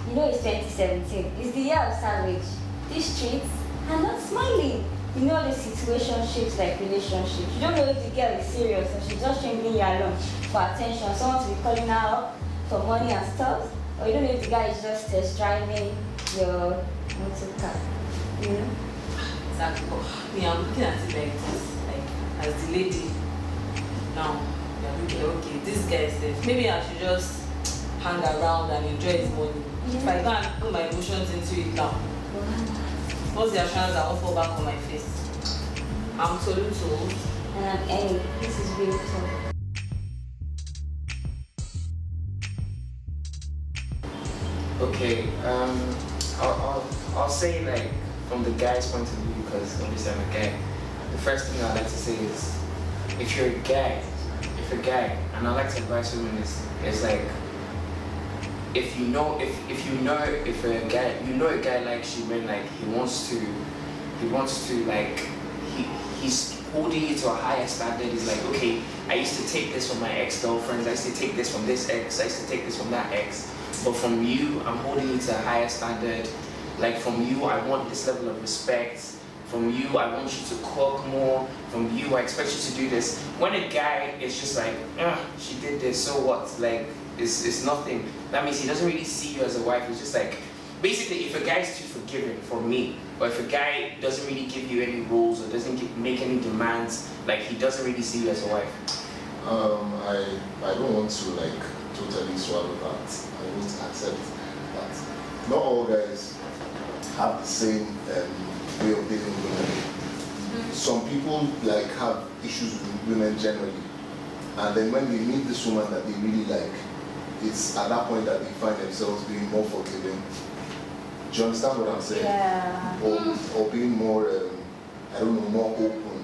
You know it's 2017. It's the year of sandwich. These streets are not smiling. You know the situationships like relationships. You don't know if the girl is serious or she's just stringing you along for attention. Someone to be calling her up for money and stuff. Or you don't know if the guy is just driving your motor car. You know? Exactly. But me, I'm looking at it like this, like as the lady. Now, you're looking, okay, this guy says maybe I should just hang around and enjoy his money. Yeah. If I go and put my emotions into it now, what's the assurance I won't fall back on my face? I'm Toluto. And I'm Ellie. This is real talk. Okay, I'll say like from the guy's point of view, because obviously I'm a guy. The first thing I'd like to say is, if you're a guy, and I like to advise women is like, if a guy likes you when like he wants to like he's holding you to a higher standard. He's like, okay, I used to take this from my ex-girlfriends, I used to take this from this ex, I used to take this from that ex, but from you, I'm holding you to a higher standard. Like from you, I want this level of respect. From you, I want you to cook more. From you, I expect you to do this. When a guy is just like, she did this, so what? Like, it's nothing. That means he doesn't really see you as a wife. It's just like, basically, if a guy is too forgiving for me, or if a guy doesn't really give you any rules or doesn't make any demands, like he doesn't really see you as a wife. I don't want to like totally swallow that. I won't accept that. Not all guys have the same way of dealing with women. Some people like have issues with women generally, and then when they meet this woman that they really like, it's at that point that they find themselves being more forgiving. Do you understand what I'm saying? Yeah. Or being more, I don't know, more open.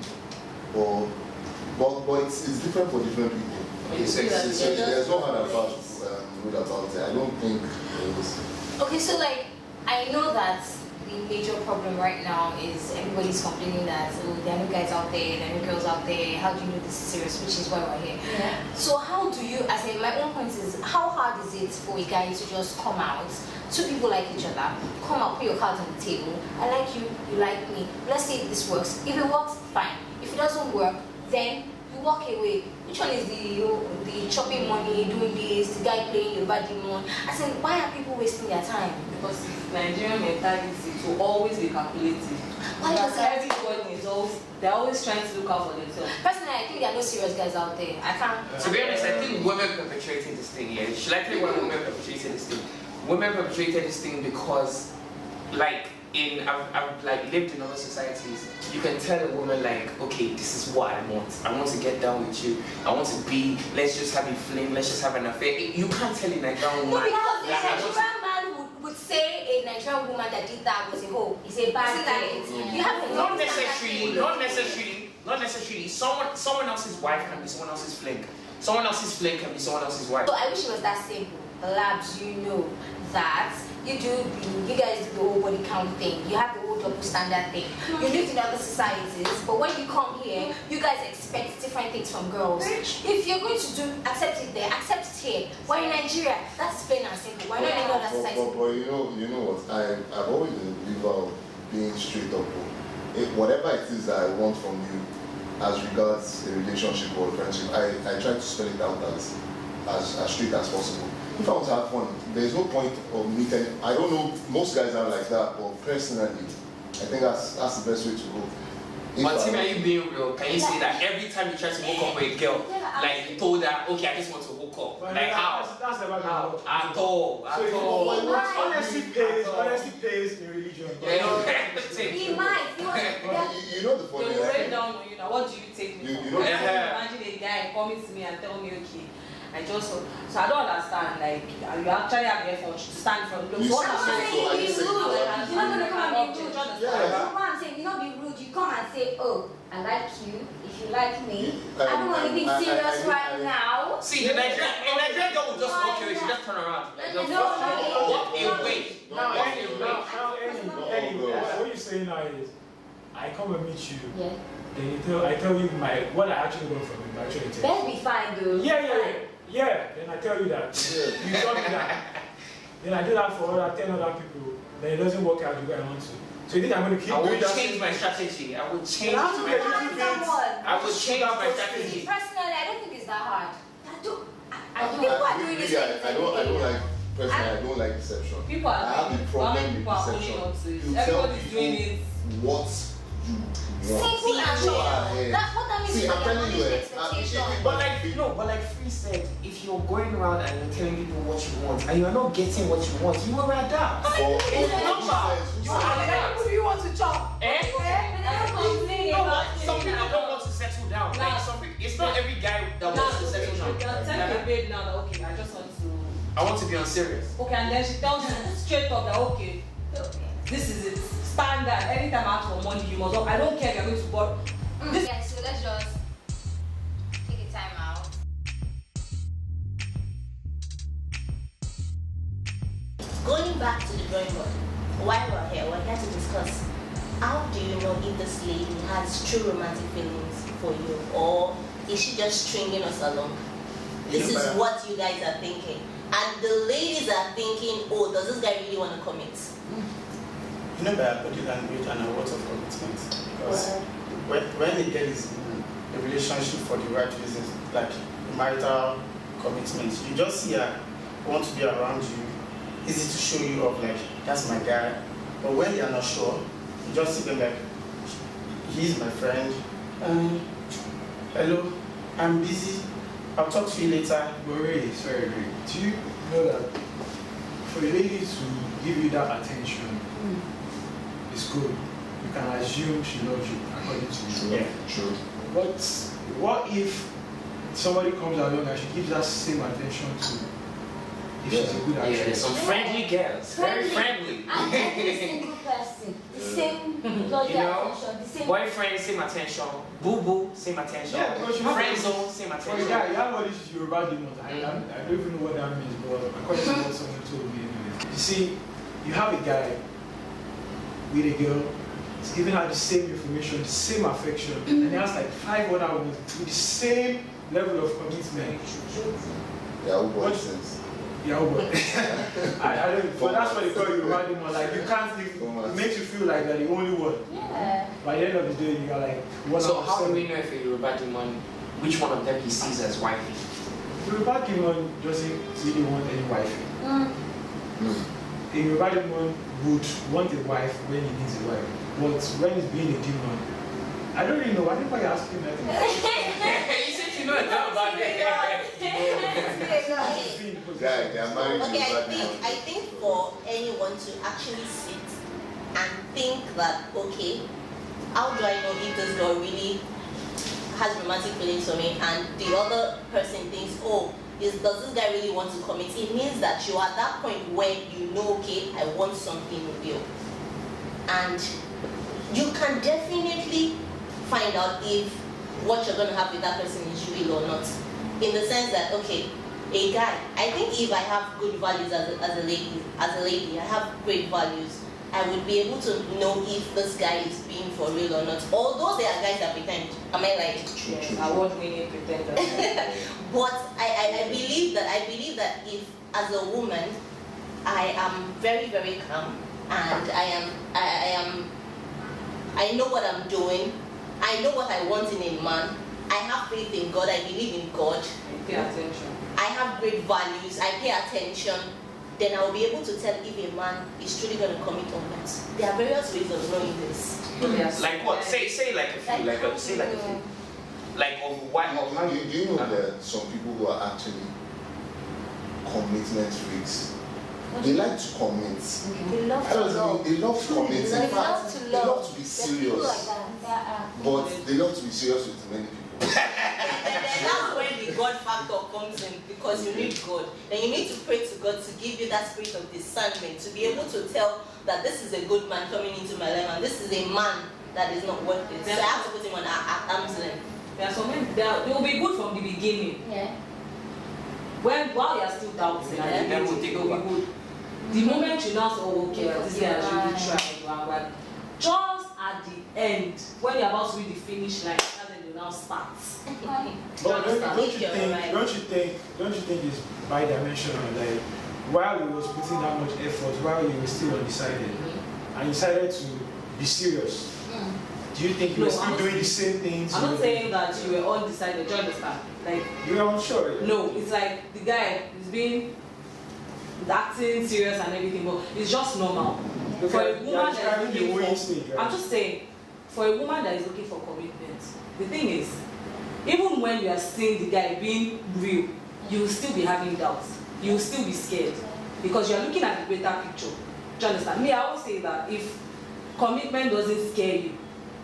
But it's different for different people. There's no hard and fast rule about it. I don't think it is. Okay, so like, I know that the major problem right now is everybody's complaining that there are no guys out there, there are no girls out there. How do you know this is serious? Which is why we're here. Yeah. So how do you, as in my own point is, how hard is it for a guy to just come out? Two people like each other, come out, put your cards on the table. I like you, you like me. Let's see if this works. If it works, fine. If it doesn't work, then you walk away. Which one is the chopping money, doing this, the guy playing your bad demon? I said, why are people wasting their time? Because Nigerian mentality to always be calculative. Why does everybody is always, they're always trying to look out for themselves. Personally, I think there are no serious guys out there. I can't. To be honest, I think women perpetrated this thing, yeah. Should I tell you why women perpetrated this thing? Women perpetrated this thing because, like, I've like lived in other societies. You can tell a woman like, okay, this is what I want. I want to get down with you. I want to be. Let's just have a fling. Let's just have an affair. You can't tell a Nigerian woman. No, because a Nigerian man would say a Nigerian woman that did that was a hoe. It's a bad thing. You have to not necessarily. Someone else's wife can be someone else's fling. Someone else's fling can be someone else's wife. So I wish it was that simple. Labs, you know that you guys do the whole body count thing. You have the whole double standard thing. You live in other societies, but when you come here, you guys expect different things from girls. If you're going to accept it there, accept it here. Why in Nigeria? That's plain and simple. Why not in other societies? But you know what? I've always been a believer of being straight up. Whatever it is that I want from you, as regards a relationship or a friendship, I try to spell it out as straight as possible. If I want to have fun, there's no point of me telling. I don't know, most guys are like that, but personally, I think that's the best way to go. But Tim, are you being real? Can you say that every time you try to hook up with a girl, like you told her, okay, I just want to hook up? Well, like how? That's never how. At all. Honesty pays in religion. He might. You know the funny thing. You write down, what do you take me for? Imagine a guy coming to me and tell me, okay, I just, so I don't understand, like, you actually have the effort to stand from the You're not going to come and be rude. I'm saying, you're not be rude. You come and say, oh, I like you. If you like me, I don't want to be serious right now. See, the Nigerian girl will just walk away. She just turn around. Walk away. Anyway, what you're saying now is, I come and meet you. Yeah. Then I tell you what I actually want from you. Actually, that'll be fine, though. Yeah. Then I tell you that. You tell me that. then I do that for other 10 other people, then it doesn't work out the way I want to. So you think I'm going to keep I doing will that? change my strategy. I will change How my to get strategy. it? I will change my strategy. Personally, I don't think it's that hard. Personally, I don't like deception. People are I have a doing problem with people are deception. owning up to it. You tell Everybody's doing people it. what you want. Simple and Go short. ahead. That's what that means. See, is I'm that telling you, you're eh, managing expectation. But like Free said, if you're going around and you're telling people what you want and you're not getting what you want, you will adapt. For It's a number. You will adapt. Who do you want to chop? Eh? Complaining No, about but some people don't want to settle down. Like some people, it's not every guy that wants to settle down. Tell your babe now that okay, I just want to. I want to be on serious. Okay, and then she tells you straight up that okay, this is it. Standard. Anytime I ask for money, you must. I don't care if you're going to borrow. This Yeah, so let's just take a time out. Going back to the drawing board, while we're here, we're here to discuss how do you know if this lady has true romantic feelings for you, or is she just stringing us along? This is what you guys are thinking. And the ladies are thinking, oh, does this guy really want to commit? You know, by body language and a words of commitment. Because when a girl is in a relationship for the right reasons, like marital commitment, you just see her want to be around you, easy to show you up, like, that's my guy. But when they are not sure, you just see them like, he's my friend. Hello, I'm busy. I'll talk to you later. But really, sorry, do you know that for a lady to give you that attention, it's good. You can assume she loves you according to you. True. True. But what if somebody comes along and she gives that same attention to if she's a good Yeah, actress? some friendly girls. Very friendly. And every single person, the same blood You know, attention, the same. boyfriend, same attention. Boo boo, same attention. Yeah, because you have Friend zone, same For a attention. guy, you have all these Yoruba demons. I don't even know what that means, but according to what someone told me, anyways. You see, you have a guy with a girl, he's giving her the same information, the same affection, and he has like 5 other women with the same level of commitment. Yeah, who What- sense? Yeah, but I don't. But that's what they call Yoruba demons. Like you can't even. It makes you feel like you're the only one. Yeah. By the end of the day, you are like one So out of how do 7. we know if a Yoruba demon, which one of them he sees as wifey? Yoruba demon doesn't really want any wifey. A Yoruba demon would want a wife when he needs a wife. But when he's being a demon, I don't really know. I think why you're asking that. You said you know enough about Yeah, they are married Okay, to a I think for anyone to actually sit and think that, okay, how do I know if this girl really has romantic feelings for me, and the other person thinks, oh, does this guy really want to commit? It means that you are at that point where you know, okay, I want something with you. And you can definitely find out if what you're going to have with that person is real or not. In the sense that, okay, a guy, I think if I have good values as a lady, I have great values, I would be able to know if this guy is being for real or not. Although there are guys that pretend. Am I right? yes, award-winning pretender. But I believe that if as a woman I am very, very calm and I know what I'm doing, I know what I want in a man, I have faith in God, I believe in God, Pay attention. I have great values, I pay attention, then I will be able to tell if a man is truly going to commit or not. There are various ways of knowing this. Like what? Say like a few. Like a few. Like of what? Do you know that some people who are actually commitment freaks? They like to commit. They love I to don't love. know, they love to commit. In They fact, love to they love. love to be There are people like serious. that. But they love to be serious with many people. And then that's when the God factor comes in, because you need God. Then you need to pray to God to give you that spirit of discernment, to be able to tell that this is a good man coming into my life and this is a man that is not worth it. So I have to put him on arm's length. There are some men, they will be good from the beginning. Yeah. While you are still doubting, and Then they we'll take will be over. good. The moment you now say, oh, okay, this guy has really tried, but just at the end, when you're about to reach the finish line, that's when you now start. But don't you You're right. think it's bidimensional? Like while he was putting that much effort, while you were still undecided, and you decided to be serious, do you think you were still doing the same things? I'm not saying that you were undecided. Do you understand? Like you were unsure. Yeah? No, it's like the guy is being acting serious and everything, but it's just normal. For a woman that is looking for, I'm just saying, for a woman that is looking for commitment, the thing is, even when you are seeing the guy being real, you will still be having doubts. You will still be scared because you are looking at the greater picture. Do you understand? Me, I always say that if commitment doesn't scare you,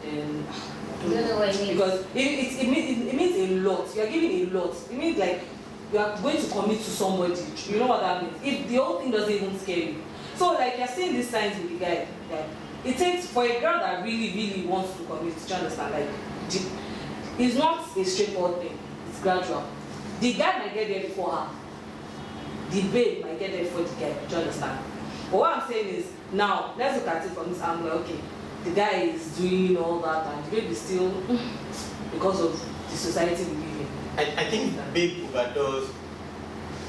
then I don't know what it means. because it means a lot. You are giving a lot. It means like you are going to commit to somebody. You know what that means? If the whole thing doesn't even scare you. So like you're seeing these signs with the guy. Like, it takes for a girl that really wants to commit. Do you understand? Like it's not a straightforward thing. It's gradual. The guy might get there before her. The babe might get there before the guy. Do you understand? But what I'm saying is, now let's look at it from this angle. Okay, the guy is doing all that, and the babe is still because of the society we live in. I think the babe overdoes.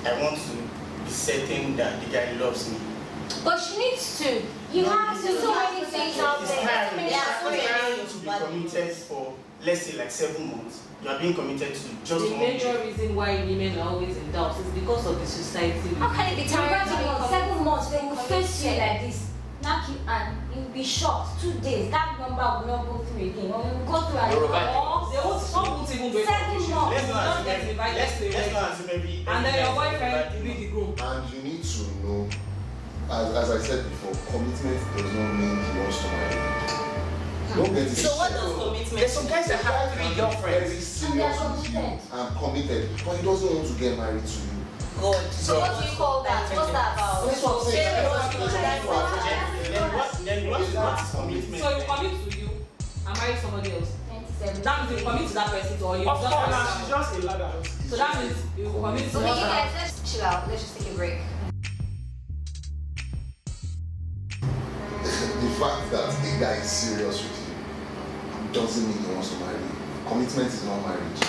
I want to be certain that the guy loves me. But she needs to. You have to. So many things out It's there. tiring. Yeah, so many To be committed for, let's say, like 7 months. You are being committed to just The 1 major year. reason why women are always in doubt is because of the society. we How live can in. it be tiring to be Imagine in 7 months they will face you committed? like this, knock you and you'll be shocked. 2 days, that number will not go through again. Or you will go through and They won't, some won't even go 7 to months. Let's not Just assume get every- invited let's to a not wedding. assume every And then your guy is boyfriend everybody. will be the groom. And you need to know, as I said before, commitment does not mean he wants to marry you. Don't get it. So what does commitment There's some guys that have 3 Very girlfriends. serious with you and committed, but he doesn't want to get married to you. God. So what do you call that? What's that about? That's what I'm saying. Then what is commitment? So you commit to you and marry somebody else. 27. That means you commit to that person or you Of just course, marry it's someone. just a ladder. So that means you commit to Okay, you one. guys, let's chill out. Let's just take a break. The fact that a guy is serious with you doesn't mean he wants to marry you. Commitment is not marriage.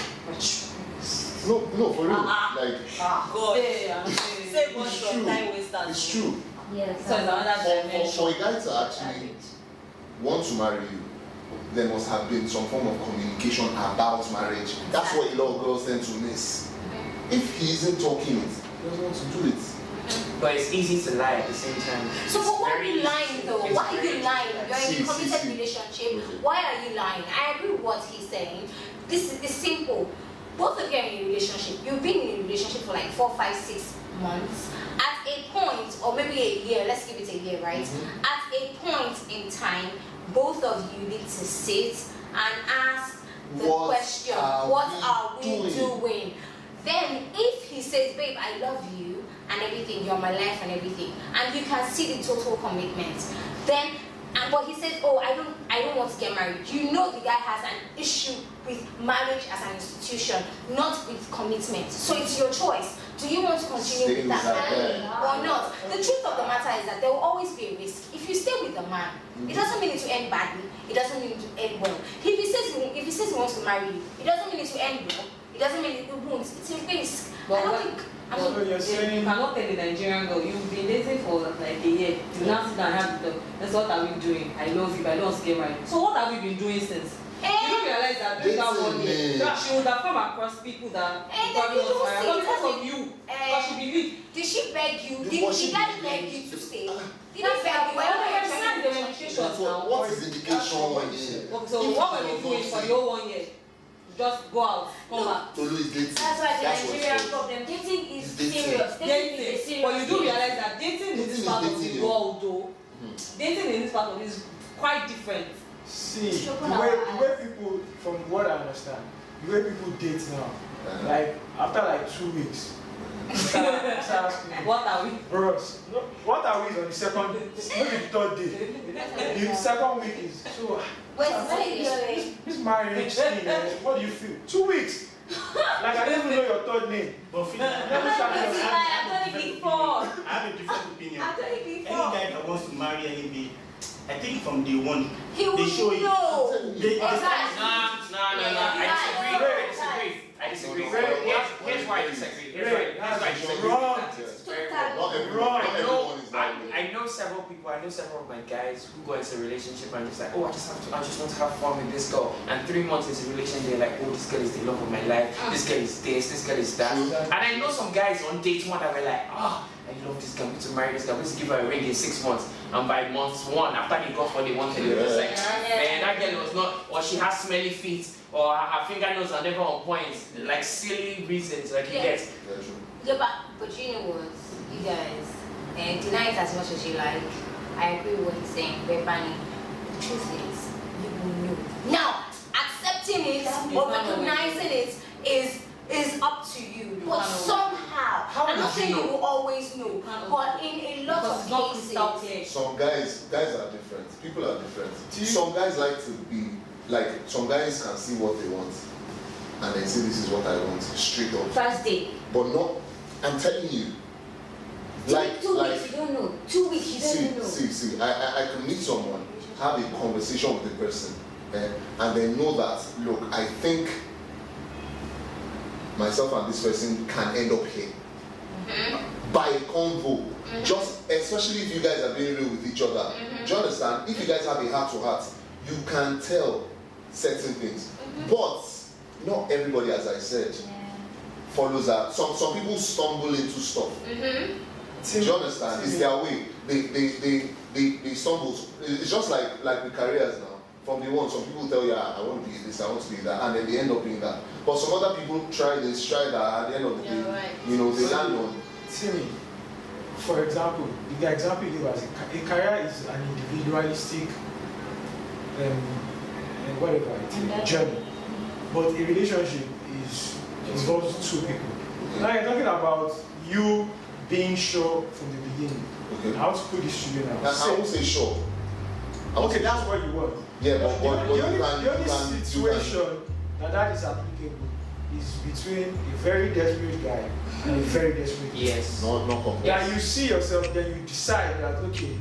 No, for real. Like, God. Yeah, I'm Save saying. us it's from true. time wasters. It's true. Yes. So it's another For dimension. a guy to actually want to marry you, there must have been some form of communication about marriage. That's what a lot of girls tend to miss. If he isn't talking it, he doesn't want to do it. But it's easy to lie at the same time. So It's but why are very you lying though? easy. Why are you lying? You're in a See. committed relationship. Why are you lying? I agree with what he's saying. This is simple. Both of you are in a relationship. You've been in a relationship for like 4, 5, 6 months. At a point, or maybe a year, let's give it a year, right? At a point in time, both of you need to sit and ask the What question, are what we are we doing? doing? Then if he says, babe, I love you and everything, you're my life and everything, and you can see the total commitment, then but he says, oh, I don't want to get married. You know the guy has an issue with marriage as an institution, not with commitment. So it's your choice. Do you want to continue Stay with that with that man or not? The truth of the matter is that there will always be a risk. If you stay with the man, it doesn't mean it to end badly. It doesn't mean it to end well. If he says he wants to marry you, it doesn't mean it to end well. It doesn't mean it won't. It's a risk. I don't think. So you're You saying cannot tell the Nigerian girl, you've been dating for like a year. You now sit down and have the that's what are we doing? I love you, but I don't want to get married. So what have we been doing since? You don't realize that during that 1 year, that she would have come across people that probably you want to don't marry see her because of it. you. Because she believed. Did she beg you? Did Was the she guy begging beg you you to to- stay? Did That's he beg you? why Why I were signed you the trying to indication That's now. what is indication here? Okay, so what were we doing for the whole 1 year? Just go out, come back. Tolu is dating. That's why the That's what's Nigerian good. problem. Dating is It's dating. serious. Dating is a Dating. serious But you do thing. realize that dating in this Dating is part of the dating. world though, dating in this part of it is quite different. see Should the open our way eyes. people, from what I understand, the way people date now, like after like 2 weeks, start asking me, What are we? bros, no, what are we on the second, maybe the third day? The second week is so. Wait, wait. This marriage thing, what do you feel? 2 weeks. Like I don't even know your third name. But Philip, I'm telling you before. I have a different opinion. I'm telling you Any before. guy that wants to marry any babe, I think from day one, He they show will you. know. They Exactly. I disagree. Here's why I disagree. Here's why I disagree. Wrong. It's very wrong. Not everyone several people. I know several of my guys who go into a relationship and just like, oh, I just want to have fun with this girl. And 3 months into a relationship, they're like, oh, this girl is the love of my life. This girl is this girl is that. And I know some guys on date one that were like, oh, I love this girl. I'm going to marry this girl. I'm going to give her a ring in 6 months. And by month 1, after they got what they wanted, they were just like, man, that girl was not, or she has smelly feet, or her fingernails are never on point. Like silly reasons, like you get. Yeah, but you know what, you guys, deny it as much as you like. I agree with what he's saying, very funny. The truth is, you will know. Now, accepting it or recognizing it is up to you. But somehow, I'm not saying you will always know, but in a lot of cases, some guys are different. People are different. Some guys like to be like, some guys can see what they want and then say this is what I want straight up. First date. But not. I'm telling you. Like 2 weeks, you don't know. 2 weeks, you don't know. See. I can meet someone, have a conversation with the person, and they know that, look, I think myself and this person can end up here. By a convo. Just, especially if you guys are being real with each other. Do you understand? If you guys have a heart to heart, you can tell certain things. But not everybody, as I said, follows that. Some people stumble into stuff. Do you understand? It's their way. They stumble. It's just like with careers now. From the one, some people tell you, I want to be this, I want to be that, and then they end up being that. But some other people try this, try that, at the end of the day, you know, they land on. Timmy, for example, the example you give us, a career is an individualistic journey. But a relationship involves 2 people. Now you're talking about you being sure from the beginning. Okay. How to put this to you now? I won't say sure. Okay, that's what you want. Yeah, but the only you situation that is applicable is between a very desperate guy and a very desperate guy. Yes. Not complex. Yeah, you see yourself, then you decide that, okay,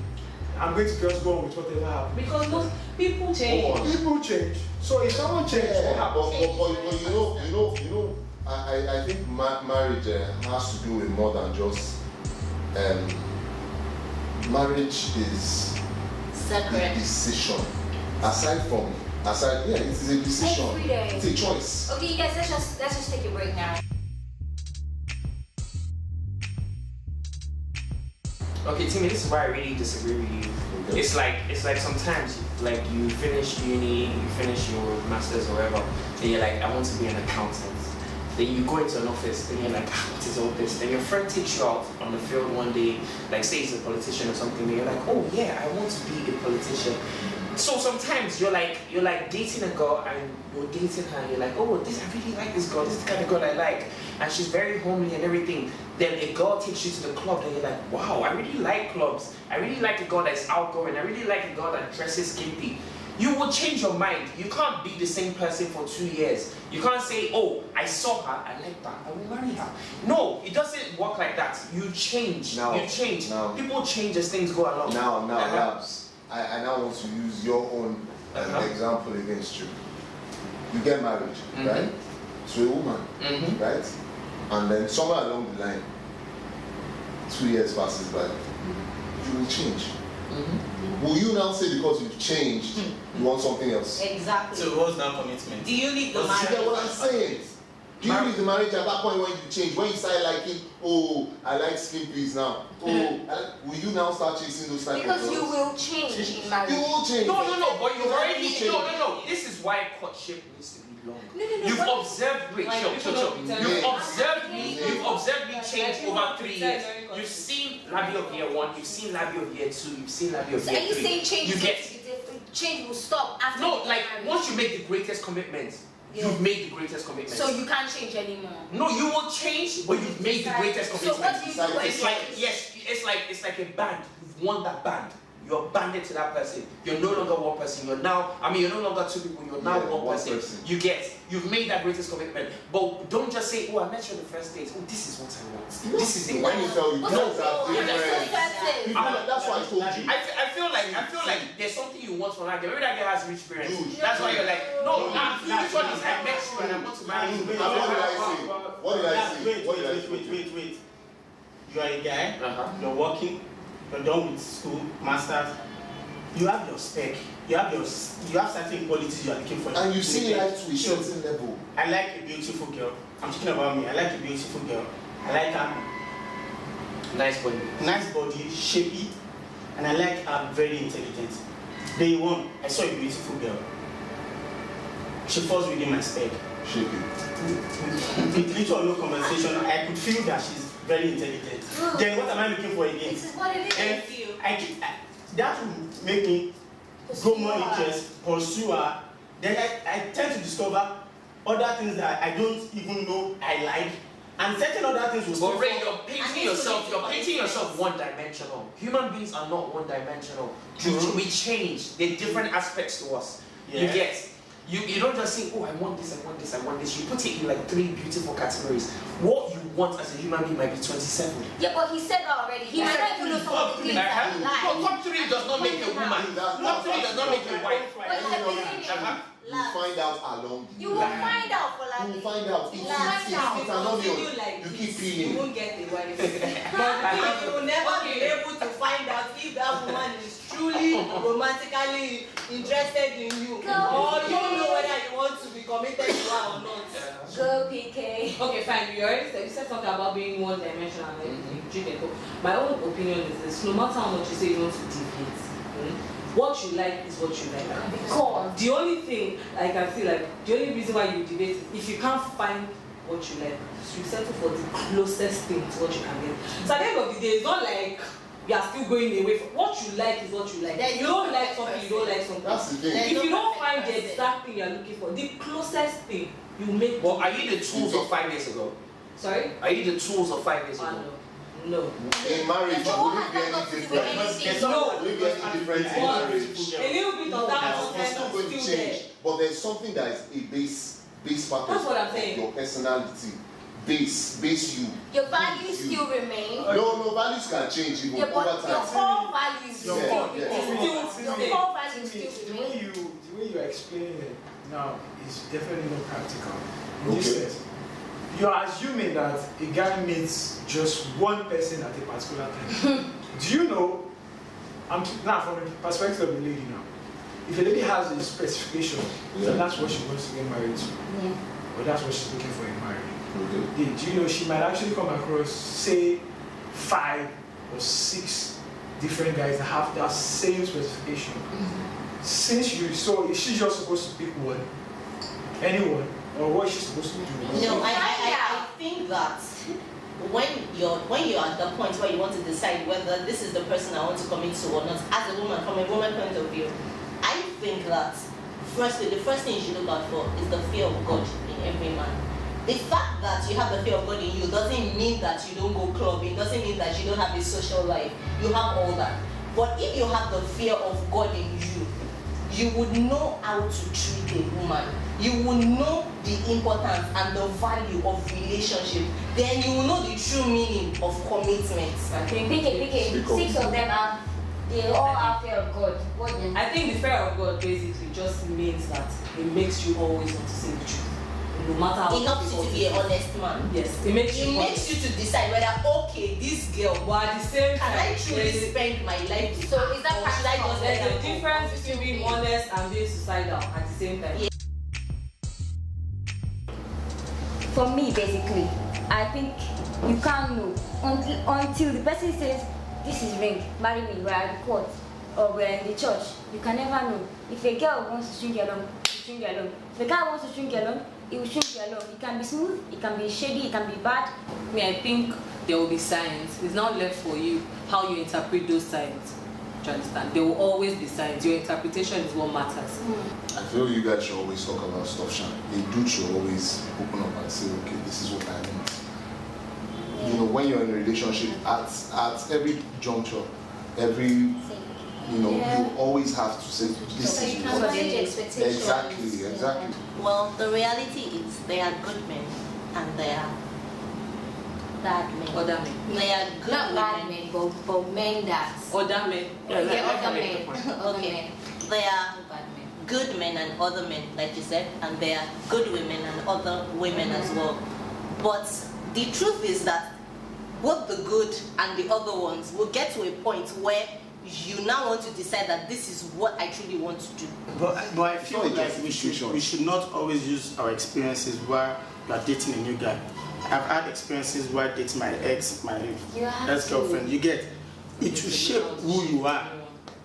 I'm going to just go on with whatever happens. Because most people change. People change. So if someone changes, what happens? But you know, I think marriage has to do with more than just marriage is separate a decision. Aside, yeah, it is a decision. Every day. It's a choice. Okay, you guys, let's just take a break now. Okay, Timmy, this is why I really disagree with you. Okay. It's like sometimes like you finish uni, you finish your masters or whatever, and you're like, I want to be an accountant. Then you go into an office, then you're like, what is all this? Then your friend takes you out on the field one day, like say he's a politician or something, and you're like, oh yeah, I want to be a politician. So sometimes you're like dating a girl and you're dating her and you're like, oh, I really like this girl, this is the kind of girl I like, and she's very homely and everything. Then a girl takes you to the club and you're like, wow, I really like clubs. I really like a girl that's outgoing. I really like a girl that dresses skimpy. You will change your mind. You can't be the same person for 2 years. You can't say, oh, I saw her, I like her, I will marry her. No, it doesn't work like that. You change. Now, you change. People change as things go along. Now, Labs, I now want to use your own example against you. You get married, right? To a woman, right? And then somewhere along the line, 2 years passes by, you will change. Will you now say because you've changed, you want something else? Exactly. So what's now commitment? Do you leave the You marriage? get what I'm saying? Do you leave the marriage at that point when you change? When you start liking, oh, I like skin please now. Oh, will you now start chasing those type of girls? Because you will change in marriage. You will change. No, but you've already changed. No. This is why courtship needs to be long. No. You've observed, wait, Like, chill. You've observed me change over 3 years. You've seen Labby of year 1, you've seen Labby of year 2, you've seen Labby of So year are you 3. saying change will stop after No, you like get married? once you make the greatest commitment, you've made the greatest commitment. So you can't change anymore. No, you will change, but you've made the greatest So commitment. what do you do when It's like, yes, it's like a band. You've won that band. You're banded to that person. You're no longer one person. You're no longer 2 people. You're now one person. You've made that greatest commitment. But don't just say, oh, I met you on the first date. Oh, this is what I want. This is the When one. you tell you What's girls the are goal? different. That's why I told you. I feel like there's something you want from that girl. Maybe that girl has rich parents. Dude. That's why you're like, no, this one is I met you and I want to marry you. What did I say? Wait. You are a guy, you're working, you're done with school, masters, you have your spec. You have certain qualities you are looking for. And you see life to a certain level. I like a beautiful girl. I'm talking about me. I like a beautiful girl. I like her. Nice body. Nice body, shapy, and I like her very intelligent. Day one, I saw a beautiful girl. She falls within my spec. Shapy. With little or no conversation, I could feel that she's very intelligent. Then what am I looking for again? This is what it is. And that will make me grow more interest, pursue her. Then I tend to discover other things that I don't even know I like. And certain other things will But Ray, you're painting yourself one-dimensional. Human beings are not one-dimensional. We change. They're different aspects to us. Yeah. You get? You don't just say, oh, I want this, I want this, I want this. You put it in like 3 beautiful categories. What you want as a human being might be 27. Yeah, but he said that already. He might not even know some of the things that he likes. Top 3 does not make a woman. Top 3 does not make a wife. You find out along the You will find out, You Polani. will find out. It's an onion. You keep peeling. You won't get a wife. But you will never be able to find out if that woman is truly romantically interested in you. Or you don't know whether you want to be committed to her or not. Go PK. Okay, fine. You said something about being one-dimensional and everything. My own opinion is this: no matter how much you say you want to deviate, what you like is what you like. Because The only thing I can see, like the only reason why you debate is if you can't find what you like, so you settle for the closest thing to what you can get. So at the end of the day, it's not like you are still going away from what you like is what you like. There's You don't like something, you don't like something. That's the thing. If you don't find the exact thing you're looking for, the closest thing you make. Well, are you the tools of 5 years ago? Sorry? Are you the tools of 5 years ago? No. In marriage, will it be any different? No. Will it be any different in marriage? A little bit of that It's content still going to is still there. change, but there's something that is a base part That's what I'm of saying. your personality. Base you. your values still remain. No, values can change even Yeah, but over your time. core values Your still core- remain. Your core values still The remain. way you are explaining it now is definitely not practical. In this Okay. sense, you are assuming that a guy meets just one person at a particular time. Do you know? Now from the perspective of the lady now, if a lady has a specification, then that's what she wants to get married to, or that's what she's looking for in marriage. Okay. Do you know she might actually come across, say, 5 or 6 different guys that have that same specification. Since you saw, is she just supposed to pick one, anyone, or what is she supposed to do? No, I think that when you're at the point where you want to decide whether this is the person I want to commit to or not, as a woman, from a woman point of view, I think that firstly, the first thing you should look out for is the fear of God in every man. The fact that you have the fear of God in you doesn't mean that you don't go clubbing, doesn't mean that you don't have a social life. You have all that. But if you have the fear of God in you, you would know how to treat a woman. You will know the importance and the value of relationship. Then you will know the true meaning of commitment. I think PK, 6 of them they all have fear of God. What do you I think the fear of God basically just means that it makes you always want to say the truth. No matter how It helps you to be an honest man. Yes, it makes It you makes you to decide whether, okay, this girl, But at the same can time, I truly there's spend my life with So her, is that or should I just let a her go? difference between being honest and being suicidal at the same time. Yeah. For me, basically, I think you can't know until the person says, "This is ring, marry me." We're at the court or we're in the church. You can never know. If a girl wants to string along, she string along. If a guy wants to string along, he will string along. It can be smooth, it can be shady, it can be bad. I think there will be signs. It's not left for you how you interpret those signs. Do you understand? There will always be signs. Your interpretation is what matters. I feel you guys should always talk about stuff, Shan. A dude should always open up and say, okay, this is what I want. You know, when you're in a relationship, at every juncture, you always have to say, this So is you what can I manage want. expectations. Exactly. Well, the reality is they are good men and they are bad men. Other men. They are good Not bad women. men, but men that. Other men. Yeah, other men. Other Okay. men. They are Not bad men. good men and other men, like you said, and they are good women and other women as well. But the truth is that both the good and the other ones will get to a point where you now want to decide that this is what I truly want to do. But I feel like we should not always use our experiences while you are dating a new guy. I've had experiences while dating my ex-girlfriend. You get, it should shape who you are.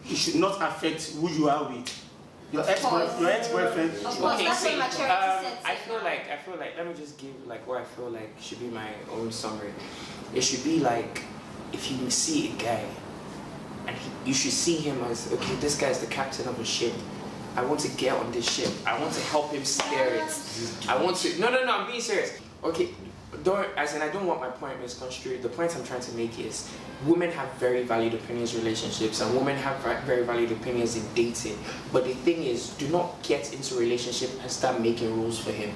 It should not affect who you are with. Your ex-boyfriend. Of course, that's what maturity says. I feel like, let me just give like what I feel like should be my own summary. It should be like, if you see a guy, and you should see him as, okay, this guy is the captain of a ship. I want to get on this ship. I want to help him steer it. I want to, no, I'm being serious. Okay, I don't want my point misconstrued. The point I'm trying to make is, women have very valued opinions in relationships, and women have very valued opinions in dating. But the thing is, do not get into a relationship and start making rules for him.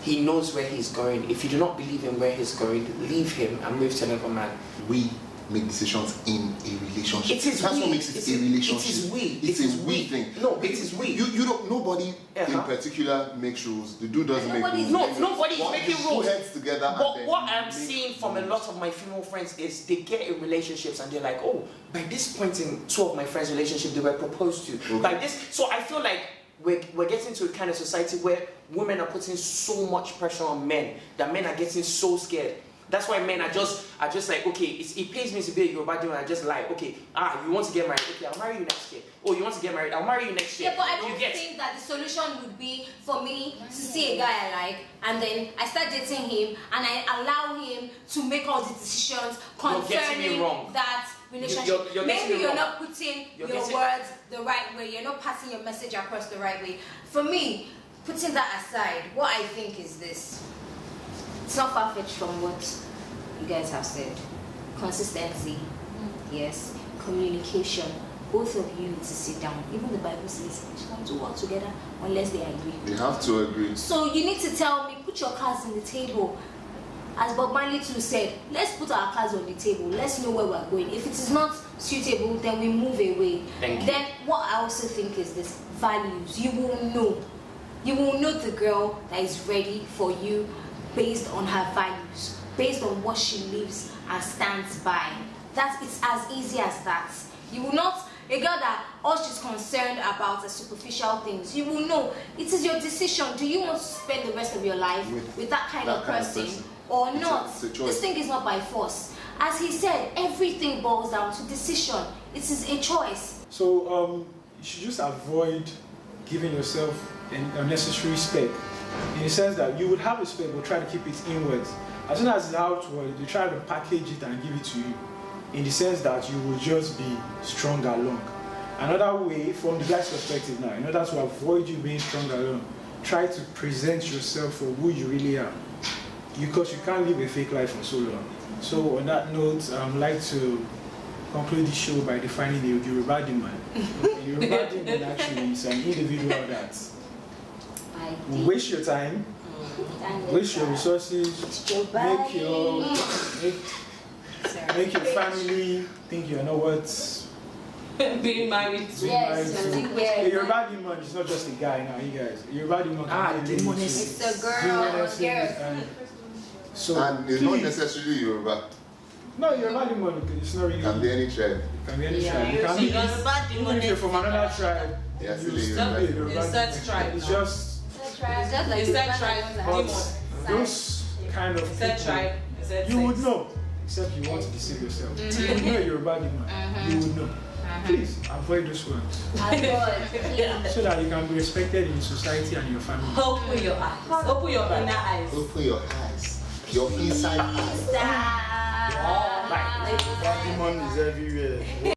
He knows where he's going. If you do not believe in where he's going, leave him and move to another man. We make decisions in a relationship. It is That's we. what makes it a relationship. It is we. It's a we thing. No, it is we. You don't. Nobody in particular makes rules. The dude doesn't make rules. Nobody is making rules. Two heads together. But what I'm seeing from a lot of my female friends is they get in relationships and they're like, oh, by this point in two of my friends' relationship, they were proposed to. Okay. By this, so I feel like we're getting to a kind of society where women are putting so much pressure on men that men are getting so scared. That's why men are just like, okay, it pays me to be a Yoruba dude, and I just lie. Okay, you want to get married? Okay, I'll marry you next year. Oh, you want to get married? I'll marry you next year. Yeah, but I don't think that the solution would be for me to see a guy I like, and then I start dating him, and I allow him to make all the decisions concerning that relationship. Maybe you're not putting your words the right way. You're not passing your message across the right way. For me, putting that aside, what I think is this. It's not far-fetched from what you guys have said. Consistency, yes. Communication. Both of you need to sit down. Even the Bible says, you can't work together unless they agree. They have to agree. So you need to tell me, put your cards on the table. As Bob Marley too said, let's put our cards on the table. Let's know where we're going. If it is not suitable, then we move away. Then what I also think is this, values. You will know. You will know the girl that is ready for you based on her values, based on what she lives and stands by. It's as easy as that. You will not, a girl that all she's concerned about are superficial things, you will know. It is your decision. Do you want to spend the rest of your life with that kind of person or not? This thing is not by force. As he said, everything boils down to decision. It is a choice. So you should just avoid giving yourself an unnecessary spec. In the sense that you would have a spec but try to keep it inwards. As soon as it's outward, you try to package it and give it to you. In the sense that you will just be strung along. Another way, from the guy's perspective now, in order to avoid you being strung along, try to present yourself for who you really are. Because you can't live a fake life for so long. So on that note, I'd like to conclude the show by defining the Yoruba demand. The Yoruba demand actually is an individual that will waste your time, waste your resources, make your family think you're not worth being married to. A Yoruba demon is not just a guy now, you guys. A Yoruba demon can be it's a girl. And it's not necessarily Yoruba. No, Yoruba demon it's not really. It can be any tribe. It can be any tribe. It can be even if you're from another tribe. Yeah, you still be a Yoruba. It's just like those kind of people, you would know, except you want to deceive yourself. You would know Yoruba demon. You would know. Please avoid those words. So that you can be respected in society and your family. Open your eyes. Open your inner eyes. Open your eyes. Your inside eyes. Demon is everywhere.